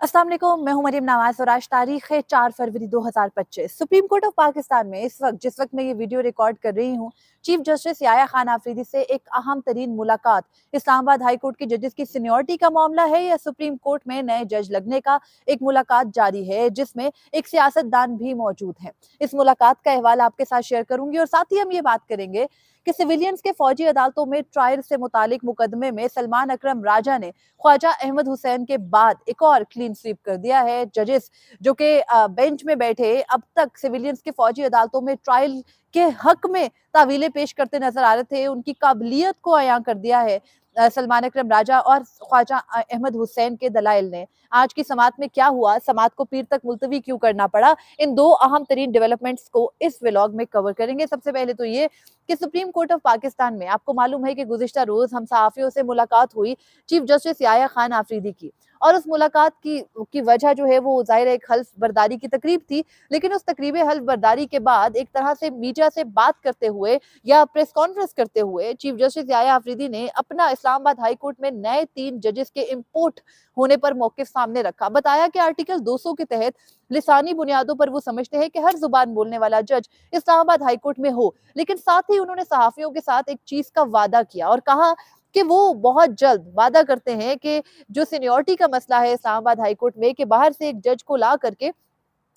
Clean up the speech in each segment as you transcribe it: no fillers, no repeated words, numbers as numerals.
अस्सलाम वालेकुम, मैं हूं मरियम नवाज और आज तारीख है 4 फरवरी 2025। सुप्रीम कोर्ट ऑफ पाकिस्तान में जिस वक्त मैं ये वीडियो रिकॉर्ड कर रही हूँ, चीफ जस्टिस याया खान आफरीदी से एक अहम तरीन मुलाकात इस्लामाबाद हाई कोर्ट के जजेस की सीनियरिटी का मामला है या सुप्रीम कोर्ट में नए जज लगने का एक मुलाकात जारी है जिसमें एक सियासतदान भी मौजूद है। इस मुलाकात का अहवाल आपके साथ शेयर करूंगी और साथ ही हम ये बात करेंगे कि सिविलियंस के फौजी अदालतों में ट्रायल से मुतालिक मुकदमे में सलमान अकरम राजा ने ख्वाजा अहमद हुसैन के बाद एक और क्लीन स्वीप कर दिया है। जजेस जो कि बेंच में बैठे अब तक सिविलियंस के फौजी अदालतों में ट्रायल के हक में तावीलें पेश करते नजर आ रहे थे, उनकी काबिलियत को अयां कर दिया है सलमान अकरम राजा और ख्वाजा अहमद हुसैन के दलाइल ने। आज की समात में क्या हुआ, समात को पीर तक मुलतवी क्यों करना पड़ा, इन दो अहम तरीन डेवलपमेंट्स को इस व्लॉग में कवर करेंगे। सबसे पहले तो ये कि सुप्रीम कोर्ट ऑफ पाकिस्तान में आपको मालूम है कि गुज़िश्ता रोज हम सहाफियों से मुलाकात हुई चीफ जस्टिस याया खान आफरीदी की, और उस मुलाकात की वजह जो है वो जाहिर है एक हल्फ बर्दारी की तकरीब थी। लेकिन उस तकरीब हल्फ बर्दारी के बाद एक तरह से मीडिया से बात करते हुए या प्रेस कॉन्फ्रेंस करते हुए चीफ जस्टिस याया आफरीदी ने अपना इस्लामाबाद हाई कोर्ट में नए 3 जजेस के इम्पोर्ट होने पर मौके सामने रखा। बताया कि आर्टिकल 200 के तहत लिसानी बुनियादों पर वो समझते हैं कि हर जुबान बोलने वाला जज इस्लामाबाद हाई कोर्ट में हो। लेकिन साथ ही उन्होंने सहाफियों के साथ एक चीज का वादा किया और कहा कि वो बहुत जल्द वादा करते हैं कि जो सीनियरिटी का मसला है इस्लामाबाद हाई कोर्ट में, कि बाहर से एक जज को ला करके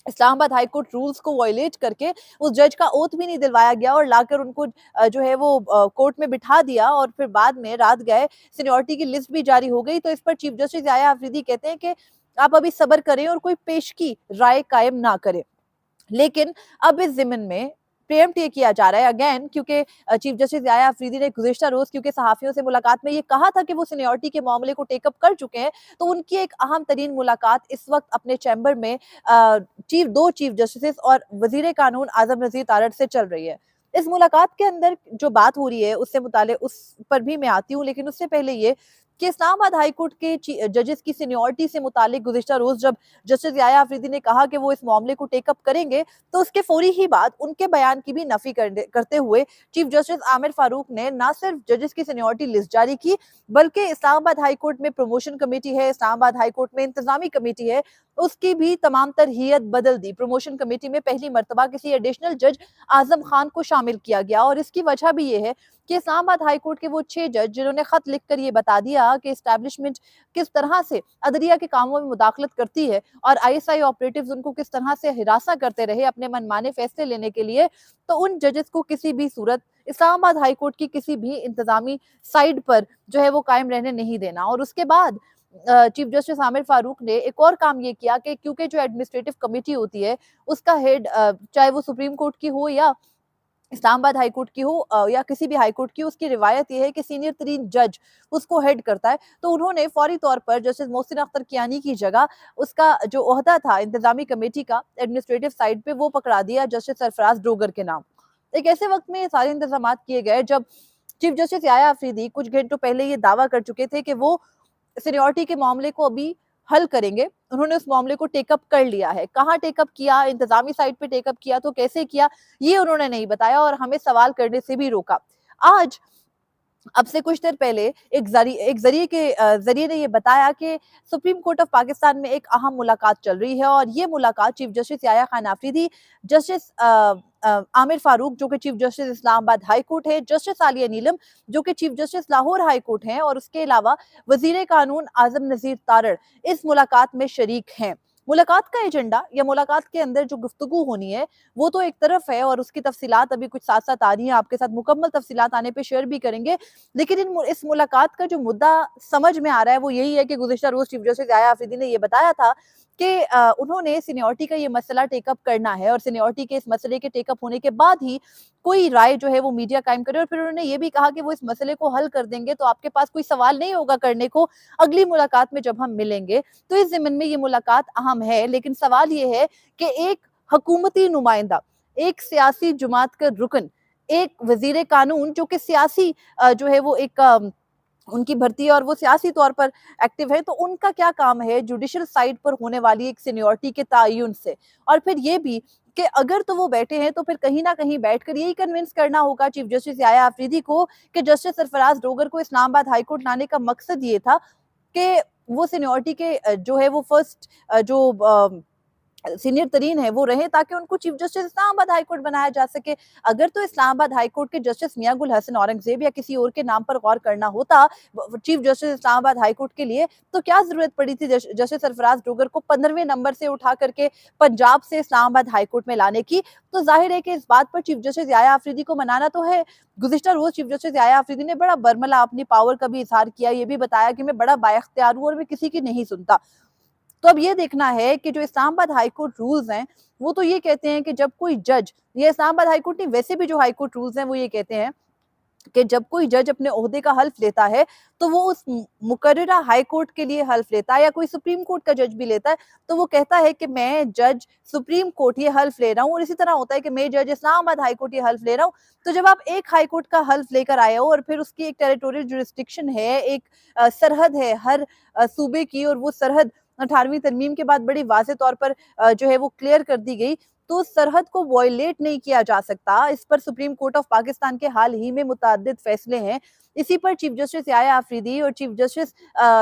इस्लामाबाद हाई कोर्ट रूल्स को वायलेट करके उस जज का ओथ भी नहीं दिलवाया गया और लाकर उनको जो है वो कोर्ट में बिठा दिया और फिर बाद में रात गए सीनियरिटी की लिस्ट भी जारी हो गई। तो इस पर चीफ जस्टिस याया आफरीदी कहते हैं कि आप अभी सब्र करें और कोई पेशगी राय कायम ना करें। लेकिन अब इस जिमन में प्रेम्प्ट ये किया जा रहा है अगेन, क्योंकि चीफ जस्टिस याया अफरीदी ने गुज़िश्ता रोज क्योंकि सहाफियों से मुलाकात में ये कहा था कि वो सीनियरिटी के मामले को टेकअप कर चुके हैं, तो उनकी एक अहम तरीन मुलाकात इस वक्त अपने चैम्बर में दो चीफ जस्टिस और वजीर कानून आजम नजीर तारड़ से चल रही है। इस मुलाकात के अंदर जो बात हो रही है उससे मुताल्लिक उस पर भी मैं आती हूँ, लेकिन उससे पहले ये कि इस्लामाबाद हाई कोर्ट के जजेस की सीनियरिटी से मुतालिक गुज़िश्ता रोज जब जस्टिस याया आफरीदी ने कहा कि वो इस मामले को टेकअप करेंगे, तो उसके फौरी ही बाद उनके बयान की भी नफी करते हुए चीफ जस्टिस आमिर फारूक ने न सिर्फ जजेस की सीनियरिटी लिस्ट जारी की, बल्कि इस्लामाबाद हाई कोर्ट में प्रमोशन कमेटी है, इस्लामाबाद हाई कोर्ट में इंतजामी कमेटी है, उसकी भी तमाम तर हियत बदल दी। प्रमोशन कमेटी में पहली मरतबा किसी एडिशनल जज आजम खान को शामिल किया गया और इसकी वजह भी ये है कि इस्लामाबाद हाई कोर्ट के वो 6 जज जिन्होंने खत लिखकर ये बता दिया कि एस्टैब्लिशमेंट किस तरह से अदलिया के कामों में मुदाखलत करती है और आईएसआई ऑपरेटिव्स उनको किस तरह से हिरासा करते रहे अपने मनमाने फैसले लेने के लिए, तो उन जजेस को किसी भी सूरत इस्लामाबाद हाई कोर्ट की किसी भी इंतजामी साइड पर जो है वो कायम रहने नहीं देना। और उसके बाद चीफ जस्टिस आमिर फारूक ने एक और काम ये किया कि क्योंकि जो एडमिनिस्ट्रेटिव कमेटी होती है उसका हेड चाहे वो सुप्रीम कोर्ट की हो या इस्लामाबाद हाई कोर्ट की हो या किसी भी हाई कोर्ट की, उसकी रिवायत यह है कि सीनियर तरीन जज उसको हेड करता है। तो उन्होंने फौरी तौर पर जस्टिस मोहसिन अख्तर कियानी की जगह उसका जो ओहदा था इंतजामी कमेटी का एडमिनिस्ट्रेटिव साइड पे वो पकड़ा दिया जस्टिस सरफराज डोगर के नाम। एक ऐसे वक्त में ये सारे इंतजाम किए गए जब चीफ जस्टिस याया आफरीदी कुछ घंटों पहले ये दावा कर चुके थे कि वो सीनियरिटी के मामले को अभी हल करेंगे। उन्होंने उस मामले को टेकअप कर लिया है। कहाँ टेकअप किया, इंतजामी साइड पे टेकअप किया तो कैसे किया, ये उन्होंने नहीं बताया और हमें सवाल करने से भी रोका। आज अब से कुछ देर पहले एक जरिए के जरिए ने ये बताया कि सुप्रीम कोर्ट ऑफ पाकिस्तान में एक अहम मुलाकात चल रही है और ये मुलाकात chief justice Yahya Khan Afridi, justice Aamir Farooq जो कि chief justice Islamabad high court है, जस्टिस आलिया नीलम जो कि chief justice Lahore high court हैं और उसके अलावा वजीर कानून आजम नजीर तारड़ इस मुलाकात में शरीक हैं। मुलाकात का एजेंडा या मुलाकात के अंदर जो गुफ्तगू होनी है वो तो एक तरफ है और उसकी तफसीलात अभी कुछ साथ साथ आ रही हैं, आपके साथ मुकम्मल तफसीलात आने पे शेयर भी करेंगे। लेकिन इस मुलाकात का जो मुद्दा समझ में आ रहा है वो यही है कि गुज़िश्ता रोज चीफ जस्टिस याया आफरीदी ने ये बताया था कि उन्होंने सीनियरिटी का ये मसला टेकअप करना है और सीनियरिटी के इस मसले के टेकअप होने के बाद ही कोई राय जो है वो मीडिया कायम करे। और फिर उन्होंने ये भी कहा कि वो इस मसले को हल कर देंगे तो आपके पास कोई सवाल नहीं होगा करने को अगली मुलाकात में जब हम मिलेंगे। तो इस जिम्मन में ये मुलाकात अहम है, लेकिन सवाल ये है कि एक हुकूमती नुमाइंदा, एक सियासी जमात का रुकन, एक वजीर कानून जो कि सियासी जो है वो एक उनकी भर्ती है और वो सियासी तौर पर एक्टिव है, तो उनका क्या काम है जुडिशल साइड पर होने वाली एक सीनियरिटी के तयन से। और फिर ये भी कि अगर तो वो बैठे हैं तो फिर कहीं ना कहीं बैठकर यही कन्विंस करना होगा चीफ जस्टिस याया आफरीदी को कि जस्टिस सरफराज डोगर को इस्लामाबाद हाईकोर्ट लाने का मकसद ये था कि वो सीनियरिटी के जो है वो फर्स्ट जो सीनियर तरीन है वो रहे, ताकि उनको chief justice Islamabad high court बनाया जा सके। अगर तो इस्लामाबाद हाई कोर्ट के जस्टिस मियां गुल हसन औरंगजेब या किसी और के नाम पर गौर करना होता chief justice Islamabad high court के लिए, तो क्या जरूरत पड़ी थी जस्टिस सरफराज डोगर को 15वें नंबर से उठा करके पंजाब से इस्लामाबाद हाई कोर्ट में लाने की। तो जाहिर है कि इस बात पर चीफ जस्टिस याया आफरीदी को मनाना तो है। गुज़िश्ता रोज चीफ जस्टिस याया आफरीदी ने बड़ा बरमला अपनी पावर का भी इजहार किया, ये भी बताया कि मैं बड़ा बाइख्तियार हूं और मैं किसी की नहीं सुनता। तो अब ये देखना है कि जो इस्लामाबाद हाई कोर्ट रूल्स हैं, वो तो ये कहते हैं कि जब कोई जज, ये इस्लामाबाद हाई कोर्ट नहीं, वैसे भी जो हाई कोर्ट रूल्स हैं वो ये कहते हैं कि जब कोई जज अपने ओहदे का हल्फ लेता है तो वो उस मुकर्ररा हाई कोर्ट के लिए हल्फ लेता है, या कोई सुप्रीम कोर्ट का जज भी लेता है तो वो कहता है कि मैं जज सुप्रीम कोर्ट ये हल्फ ले रहा हूँ। और इसी तरह होता है कि मैं जज इस्लामाबाद हाई कोर्ट ये हल्फ ले रहा हूँ। तो जब आप एक हाई कोर्ट का हल्फ लेकर आए हो और फिर उसकी एक टेरिटोरियल जुरिस्डिक्शन है, एक सरहद है हर सूबे की, और वो सरहद 18वीं तरमीम के बाद बड़ी वाज़ेह तौर पर जो है वो क्लियर कर दी गई, तो सरहद को वॉयलेट नहीं किया जा सकता। इस पर सुप्रीम कोर्ट ऑफ पाकिस्तान के हाल ही में मुतअद्दिद फैसले हैं। इसी पर चीफ जस्टिस याया आफरीदी और चीफ जस्टिस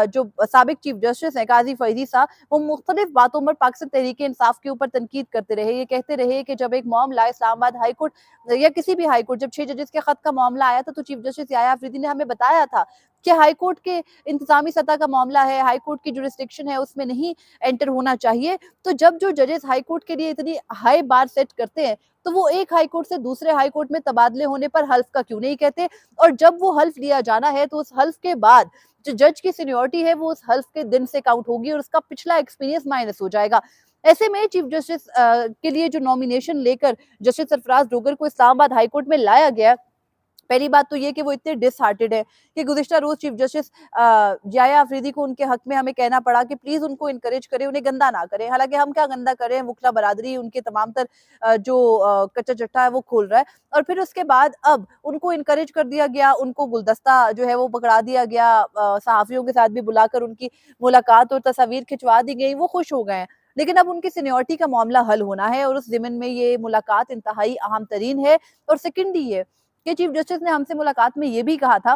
जो साबिक चीफ जस्टिस हैं काजी फैजी साहब, वो मुख्तलिफ बातों पर पाकिस्तान तहरीक इंसाफ के ऊपर तनकीद करते रहे। ये कहते रहे कि जब एक मामला इस्लामाबाद हाई कोर्ट या किसी भी हाई कोर्ट, जब 6 जजेस के खत का मामला आया था तो चीफ जस्टिस याया आफरीदी ने हमें बताया था कि हाई कोर्ट के इंतजामी सतह का मामला है, हाई कोर्ट की जुरिस्डिक्शन है, उसमें नहीं एंटर होना चाहिए। तो जब जो जजेस हाई कोर्ट के लिए इतनी हाई बार सेट करते हैं, तो वो एक हाई कोर्ट से दूसरे हाई कोर्ट में तबादले होने पर हल्फ का क्यों नहीं कहते? और जब वो हल्फ लिया जाना है तो उस हल्फ के बाद जो जज की सीनियरिटी है वो उस हल्फ के दिन से काउंट होगी और उसका पिछला एक्सपीरियंस माइनस हो जाएगा। ऐसे में चीफ जस्टिस के लिए जो नॉमिनेशन लेकर जस्टिस सरफराज डोगर को इस्लामाबाद हाई कोर्ट में लाया गया, पहली बात तो ये कि वो इतने डिसहार्टेड है कि गुज़िश्ता रोज चीफ जस्टिस याया आफरीदी को उनके हक में हमें कहना पड़ा कि प्लीज उनको इनकरेज करें, उन्हें गंदा ना करें। हालांकि हम क्या गंदा करें, वकला बरादरी उनके तमाम तर जो कच्चा चट्टा है वो खोल रहा है। और फिर उसके बाद अब उनको इनकरेज कर दिया गया, उनको गुलदस्ता जो है वो पकड़ा दिया गया, सहाफियों के साथ भी बुलाकर उनकी मुलाकात और तस्वीर खिंचवा दी गई, वो खुश हो गए हैं। लेकिन अब उनकी सीनियरिटी का मामला हल होना है और उस ज़िमन में ये मुलाकात इंतहाई अहम तरीन है। और सेकेंडरी ये कि चीफ जस्टिस ने हमसे मुलाकात में ये भी कहा था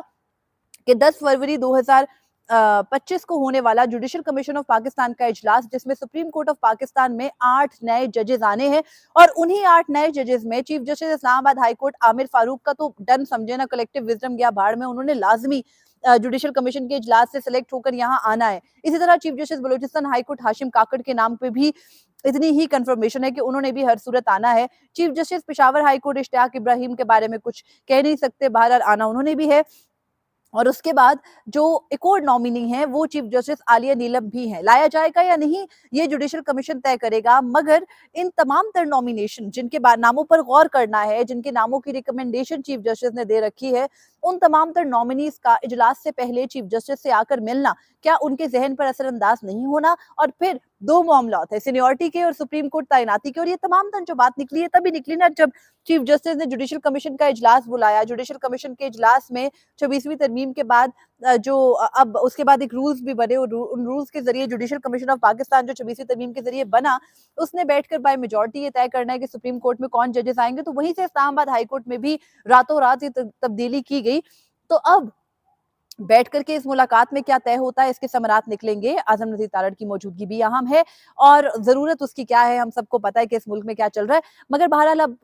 कि 10 फरवरी 2025 को होने वाला जुडिशल कमीशन ऑफ पाकिस्तान का इजलास, जिसमें सुप्रीम कोर्ट ऑफ पाकिस्तान में 8 नए जजेस आने हैं, और उन्हीं 8 नए जजेस में chief justice Islamabad high court Aamir Farooq का तो डन समझे ना, कलेक्टिव विजडम गया भाड़ में, उन्होंने लाजमी जुडिशल कमीशन के इजलास से सिलेक्ट होकर यहाँ आना है। इसी तरह chief justice Balochistan high court Hashim Kakar के नाम पे भी इतनी ही कंफर्मेशन है कि उन्होंने भी हर सूरत आना है। Chief justice Peshawar high court Ishtiaq Ibrahim के बारे में कुछ कह नहीं सकते, बहरहाल आना उन्होंने भी है। और उसके बाद जो एक और नॉमिनी है वो चीफ जस्टिस आलिया नीलम भी है। लाया जाएगा या नहीं ये जुडिशल कमीशन तय करेगा, मगर इन तमाम तर नॉमिनेशन जिनके नामों पर गौर करना है, जिनके नामों की रिकमेंडेशन चीफ जस्टिस ने दे रखी है, उन तमाम तर नॉमिनीज का इजलास से पहले चीफ जस्टिस से आकर मिलना क्या उनके जहन पर असरअंदाज नहीं होना? और फिर दो मामला है, सीनियरिटी के और सुप्रीम कोर्ट तैनाती के, और ये तमाम तर जो बात निकली है तभी निकली ना जब चीफ जस्टिस ने जुडिशल कमीशन का इजलास बुलाया। जुडिशल कमीशन के इजलास में 26वीं तरमीम के बाद अब उसके बाद एक रूल्स भी बने, और उन रूल्स के जरिए जुडिशल कमीशन ऑफ पाकिस्तान जो 26वीं तरमीम के जरिए बना, उसने बैठकर बाय मेजॉरिटी ये तय करना है कि सुप्रीम कोर्ट में कौन जजेस आएंगे। तो वहीं से इस्लामाबाद हाई कोर्ट में भी रातों रात ये तब्दीली की गई। तो अब बैठ करके इस मुलाकात में क्या तय होता है, इसके समरात निकलेंगे। आजम नज़ीर तारड़ की मौजूदगी भी अहम है और ज़रूरत उसकी क्या है, हम सबको पता है कि इस मुल्क में क्या चल रहा है। मगर बहरहाल अब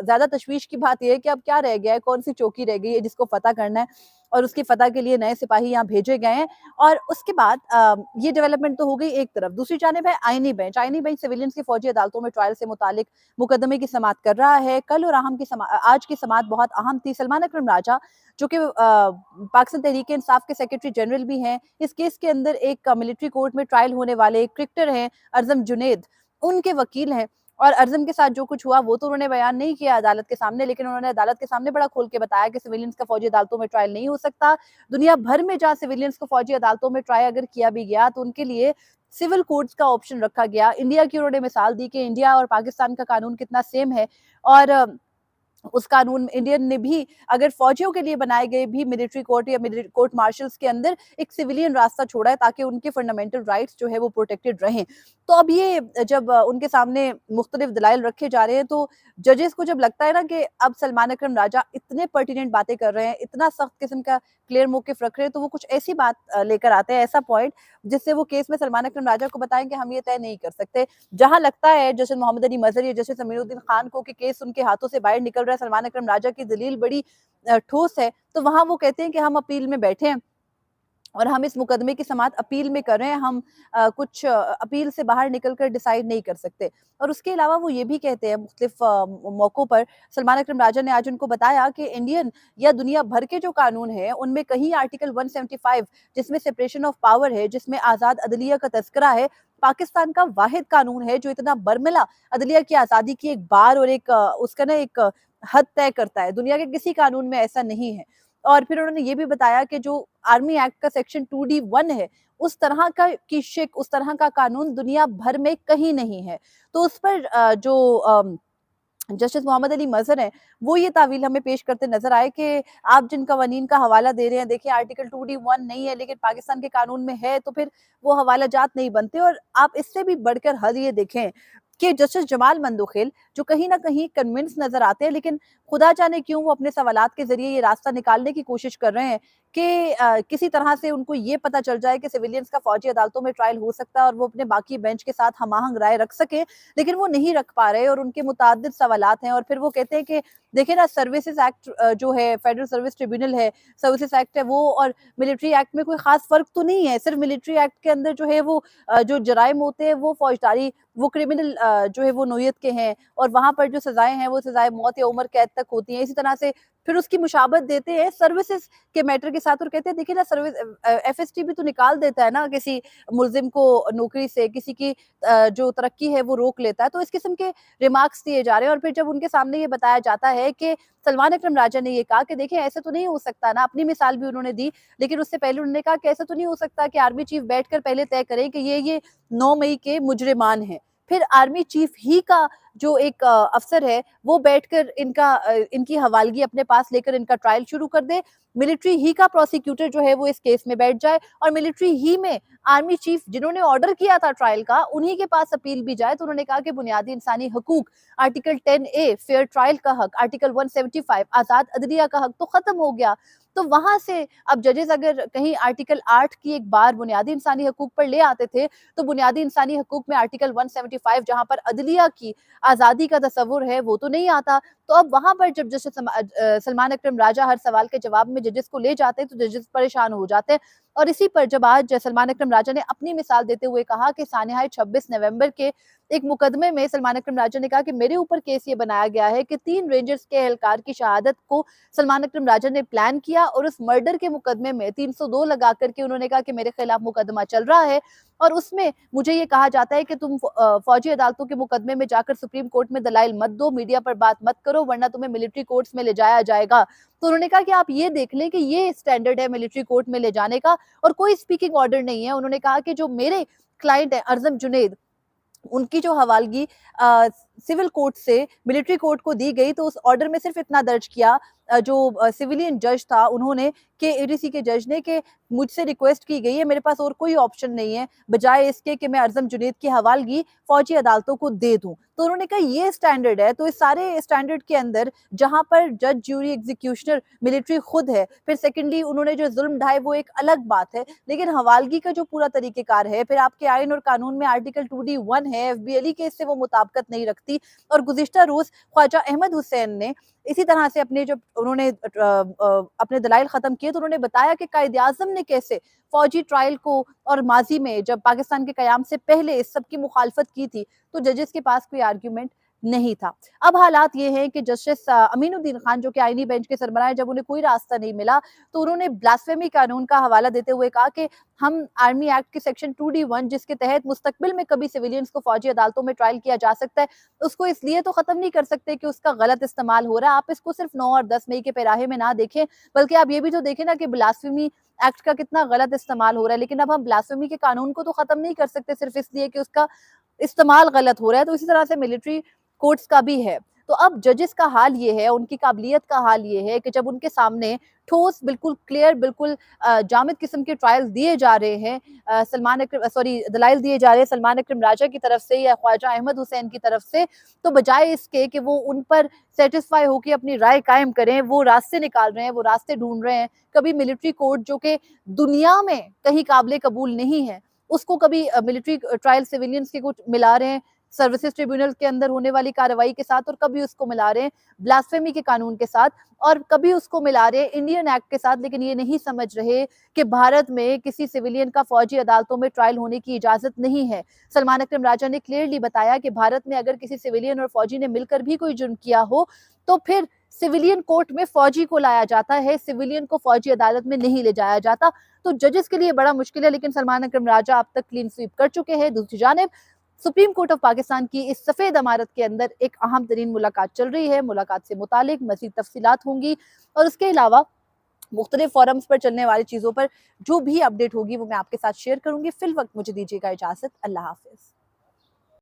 ज़्यादा तशवीश की बात यह है कि अब क्या रह गया है, कौन सी चौकी रह गई है जिसको फतह करना है, और उसकी फतह के लिए नए सिपाही यहाँ भेजे गए हैं। और उसके बाद ये डेवलपमेंट तो हो गई एक तरफ। दूसरी जानिब है आईनी बेंच। आईनी बेंच सिविलियंस की फौजी अदालतों में ट्रायल से मुतालिक मुकदमे की समाअत कर रहा है। कल और आज की समाअत बहुत अहम थी। सलमान अकरम राजा जो कि पाकिस्तान तहरीक इंसाफ के सेक्रेटरी जनरल भी हैं, इस केस के अंदर एक मिलिट्री कोर्ट में ट्रायल होने वाले एक क्रिकेटर हैं अर्जम जुनेद, उनके वकील हैं। और अर्जम के साथ जो कुछ हुआ वो तो उन्होंने बयान नहीं किया अदालत के सामने, लेकिन उन्होंने अदालत के सामने बड़ा खोल के बताया कि सिविलियंस का फौजी अदालतों में ट्रायल नहीं हो सकता। दुनिया भर में जहाँ सिविलियंस को फौजी अदालतों में ट्रायल अगर किया भी गया तो उनके लिए सिविल कोर्ट्स का ऑप्शन रखा गया। इंडिया की उन्होंने मिसाल दी कि इंडिया और पाकिस्तान का कानून कितना सेम है, और उस कानून इंडियन ने भी अगर फौजियों के लिए बनाए गए भी मिलिट्री कोर्ट या मिलिट्री कोर्ट मार्शल्स के अंदर एक सिविलियन रास्ता छोड़ा है ताकि उनके फंडामेंटल राइट्स जो है वो प्रोटेक्टेड रहें। तो अब ये जब उनके सामने मुख्तलिफ दलाइल रखे जा रहे हैं तो जजेस को जब लगता है ना कि अब सलमान अकरम राजा इतने पर्टिनेंट बातें कर रहे हैं, इतना सख्त किस्म का क्लियर मौकिफ रख रहे हैं, तो वो कुछ ऐसी बात लेकर आते हैं, ऐसा पॉइंट जिससे वो केस में सलमान अकरम राजा को बताएं कि हम ये तय नहीं कर सकते। जहां लगता है जस्टिस मोहम्मद अली मजहर या जस्टिस अमीनुद्दीन खान को कि केस उनके हाथों से बाहर निकल रहा है, सलमान अकरम राजा की दलील बड़ी ठोस है, तो वहां वो कहते हैं कि हम अपील में बैठे हैं और हम इस मुकदमे की समाअत अपील में कर रहे हैं, हम कुछ अपील से बाहर निकलकर डिसाइड नहीं कर सकते। और उसके अलावा वो ये भी कहते हैं मुख्तलिफ मौकों पर, सलमान अकरम राजा ने आज उनको बताया कि इंडियन या दुनिया भर के जो कानून हैं उनमें कहीं आर्टिकल 175 जिसमें सेपरेशन ऑफ पावर है, जिसमें आज़ाद अदलिया का तज़किरा है, पाकिस्तान का वाहिद कानून है जो इतना बरमला अदलिया की आज़ादी की एक बार और एक उसका ना एक हद तय करता है। दुनिया के किसी कानून में ऐसा नहीं है। और फिर उन्होंने ये भी बताया कि जो आर्मी एक्ट का सेक्शन 2D1 है, उस तरह का की शिक, उस तरह का कानून दुनिया भर में कहीं नहीं है। तो उस पर जस्टिस मोहम्मद अली मजहर हैं, वो ये तावील हमें पेश करते नजर आए कि आप जिन कवानीन का हवाला दे रहे हैं, देखिए आर्टिकल 2D1 नहीं है लेकिन पाकिस्तान के कानून में है, तो फिर वो हवाला जात नहीं बनते। और आप इससे भी बढ़कर हद ये देखें कि जस्टिस जमाल मंदोखेल जो कहीं ना कहीं कन्विंस नजर आते हैं, लेकिन खुदा जाने क्यों वो अपने सवालात के जरिए ये रास्ता निकालने की कोशिश कर रहे हैं कि किसी तरह से उनको ये पता चल जाए कि सिविलियंस का फौजी अदालतों में ट्रायल हो सकता है और वो अपने बाकी बेंच के साथ हमाहंग राय रख सके, लेकिन वो नहीं रख पा रहे और उनके मुताद्दिद सवालात हैं। और फिर वो कहते हैं कि देखिए ना, सर्विसेज एक्ट जो है, फेडरल सर्विस ट्रिब्यूनल है, सर्विसेज एक्ट है, वो और मिलिट्री एक्ट में कोई खास फर्क तो नहीं है। सिर्फ मिलिट्री एक्ट के अंदर जो है वो जो जराइम होते हैं वो फौजदारी, वो क्रिमिनल जो है वो नोयत के हैं, और वहां पर जो सजाएं हैं वो सजाएं मौत या उम्र कैद तक होती हैं। इसी तरह से फिर उसकी मुशाबत देते हैं सर्विसेज के मैटर के साथ और कहते हैं देखिए ना, सर्विस एफएसटी भी तो निकाल देता है ना किसी मुलजिम को नौकरी से, किसी की जो तरक्की है वो रोक लेता है। तो इस किस्म के रिमार्क्स दिए जा रहे हैं। और फिर जब उनके सामने ये बताया जाता है कि सलमान अकरम राजा ने ये कहा कि देखिए ऐसे तो नहीं हो सकता ना, अपनी मिसाल भी उन्होंने दी, लेकिन उससे पहले उन्होंने कहा कि ऐसा तो नहीं हो सकता कि आर्मी चीफ बैठकर पहले तय करें कि ये 9 मई के मुजरिमान हैं, फिर आर्मी चीफ ही का जो एक अफसर है वो बैठकर इनकी हवालगी अपने पास लेकर इनका ट्रायल शुरू कर दे, मिलिट्री ही का प्रोसिक्यूटर जो है वो इस केस में बैठ जाए और मिलिट्री ही में आर्मी चीफ जिन्होंने ऑर्डर किया था ट्रायल का, उन्हीं के पास अपील भी जाए। तो उन्होंने कहा कि बुनियादी इंसानी हकूक, आर्टिकल 10A फेयर ट्रायल का हक, आर्टिकल 175 आजाद अदलिया का हक तो खत्म हो गया। तो वहां से अब जजेस अगर कहीं आर्टिकल 8 की एक बार बुनियादी इंसानी हकूक पर ले आते थे, तो बुनियादी इंसानी हकूक में आर्टिकल 175 जहां पर अदलिया की आजादी का तस्वुर है वो तो नहीं आता। तो अब वहां पर जब जस्टिस सलमान अकरम राजा हर सवाल के जवाब में जजेस को ले जाते हैं तो जजेस परेशान हो जाते हैं। और इसी पर जब आज सलमान अकरम राजा ने अपनी मिसाल देते हुए कहा कि सानिहाय 26 नवंबर के एक मुकदमे में सलमान अकरम राजा ने कहा कि मेरे ऊपर केस ये बनाया गया है कि 3 रेंजर्स के एहलकार की शहादत को सलमान अकरम राजा ने प्लान किया और उस मर्डर के मुकदमे में 302 लगा करके उन्होंने कहा कि मेरे खिलाफ मुकदमा चल रहा है और उसमें मुझे ये कहा जाता है कि तुम फौजी अदालतों के मुकदमे में जाकर सुप्रीम कोर्ट में दलाइल मत दो, मीडिया पर बात मत करो, वरना तुम्हें मिलिट्री कोर्ट्स में ले जाया जाएगा। तो उन्होंने कहा कि आप ये देख लें कि ये स्टैंडर्ड है मिलिट्री कोर्ट में ले जाने का और कोई स्पीकिंग ऑर्डर नहीं है। उन्होंने कहा कि जो मेरे क्लाइंट है अरजम जुनेद, उनकी जो हवालगी सिविल कोर्ट से मिलिट्री कोर्ट को दी गई, तो उस ऑर्डर में सिर्फ इतना दर्ज किया जो सिविलियन जज था उन्होंने कि एडीसी के जज ने कि मुझसे रिक्वेस्ट की गई है, मेरे पास और कोई ऑप्शन नहीं है बजाय इसके कि मैं अरजम जुनेद की हवालगी फौजी अदालतों को दे दूं। तो उन्होंने कहा ये स्टैंडर्ड है। तो इस सारे स्टैंडर्ड के अंदर जहां पर जज, ज्यूरी, एग्जीक्यूशनर मिलिट्री खुद है, फिर सेकेंडली उन्होंने जो जुल्म ढाए वो एक अलग बात है, लेकिन हवालगी का जो पूरा तरीकेकार है, फिर आपके आइन और कानून में आर्टिकल 2D1 है, FBLE के इससे वो मुताबिकत नहीं रखती। और गुज़िश्ता रोज ख्वाजा अहमद हुसैन ने इसी तरह से अपने जब उन्होंने अपने दलाइल खत्म किए तो उन्होंने बताया कि कायदे आज़म ने कैसे फौजी ट्रायल को और माजी में जब पाकिस्तान के कयाम से पहले इस सब की मुखालफत की थी, तो जजेस के पास कोई आर्ग्यूमेंट नहीं था। अब हालात ये हैं कि जस्टिस अमीनुद्दीन खान जो कि आईनी बेंच के सरबराह हैं, जब उन्हें कोई रास्ता नहीं मिला तो उन्होंने ब्लास्फेमी कानून का हवाला देते हुए कहा कि हम आर्मी एक्ट के सेक्शन 2D1 जिसके तहत मुस्तकबिल में कभी सिविलियंस को फौजी अदालतों में ट्रायल किया जा सकता है, उसको इसलिए तो खत्म नहीं कर सकते कि उसका गलत इस्तेमाल हो रहा है। आप इसको सिर्फ 9 और 10 मई के पैराहे में ना देखें, बल्कि आप ये भी तो देखें ना कि ब्लास्फेमी एक्ट का कितना गलत इस्तेमाल हो रहा है। लेकिन अब हम ब्लास्फेमी के कानून को तो खत्म नहीं कर सकते सिर्फ इसलिए कि उसका इस्तेमाल गलत हो रहा है। तो इसी तरह से मिलिट्री कोर्ट्स का भी है। तो अब जजेस का हाल ये है, उनकी काबिलियत का हाल ये है कि जब उनके सामने ठोस, बिल्कुल क्लियर, बिल्कुल जामिद किस्म के ट्रायल्स दिए जा रहे हैं, दलाइल दिए जा रहे हैं सलमान अकरम राजा की तरफ से या ख्वाजा अहमद हुसैन की तरफ से, तो बजाय इसके कि वो उन पर सेटिस्फाई होकर अपनी राय कायम करें, वो रास्ते निकाल रहे हैं, वो रास्ते ढूंढ रहे हैं। कभी मिलिट्री कोर्ट जो कि दुनिया में कहीं काबिल कबूल नहीं है, उसको कभी मिलिट्री ट्रायल सिविलियंस के कुछ मिला रहे हैं सर्विसेज ट्रिब्यूनल के अंदर होने वाली कार्रवाई के साथ, और कभी उसको मिला रहे हैं ब्लास्फेमी के कानून के साथ, और कभी उसको मिला रहे हैं इंडियन एक्ट के साथ। लेकिन ये नहीं समझ रहे कि भारत में किसी सिविलियन का फौजी अदालतों में ट्रायल होने की इजाजत नहीं है। सलमान अकरम राजा ने क्लियरली बताया कि भारत में अगर किसी सिविलियन और फौजी ने मिलकर भी कोई जुर्म किया हो तो फिर सिविलियन कोर्ट में फौजी को लाया जाता है, सिविलियन को फौजी अदालत में नहीं ले जाया जाता। तो जजेस के लिए बड़ा मुश्किल है, लेकिन सलमान अकरम राजा अब तक क्लीन स्वीप कर चुके हैं। दूसरी जानिब सुप्रीम कोर्ट ऑफ पाकिस्तान की इस सफेद इमारत के अंदर एक अहम तरीन मुलाकात चल रही है। मुलाकात से मुतालिक मजीद तफसीलात होंगी, और उसके अलावा मुख्तलिफ फोरम्स पर चलने वाली चीज़ों पर जो भी अपडेट होगी वो मैं आपके साथ शेयर करूंगी। फिल वक्त मुझे दीजिएगा इजाज़त। अल्लाह हाफिज।